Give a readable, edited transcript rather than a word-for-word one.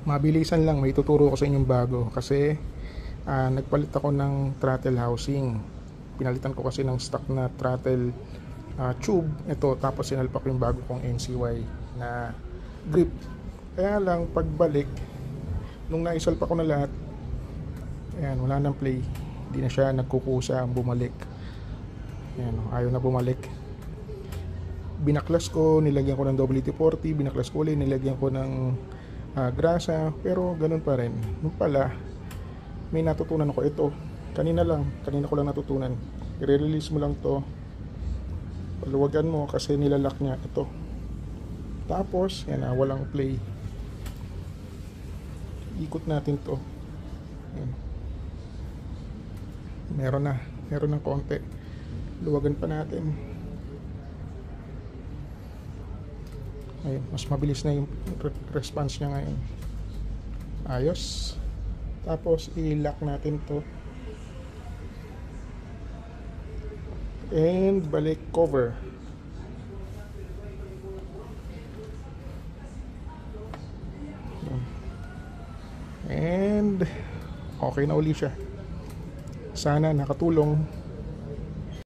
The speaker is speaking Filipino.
Mabilisan lang, may tuturo ko sa inyong bago kasi nagpalit ako ng throttle housing. Pinalitan ko kasi ng stock na throttle tube ito, tapos sinalpak ko yung bago kong NCY na grip. Kaya lang pagbalik nung naisalpak ko na lahat, ayan, wala nang play, hindi na siya nagkukusa ang bumalik. Ayan, ayaw na bumalik. Binaklas ko, nilagyan ko ng WT-40, binaklas ko ulit, nilagyan ko ng grasa, pero ganun pa rin. Nung pala, may natutunan ako ito. Kanina ko lang natutunan. I-release mo lang to, paluwagan mo kasi nilalak niya ito. Tapos, yan na, walang play. Ikot natin to. Yan. Meron ng konti. Luwagan pa natin. Ayun, mas mabilis na yung response niya ngayon. Ayos. Tapos i-lock natin to. And balik cover. And okay na uli siya. Sana nakatulong.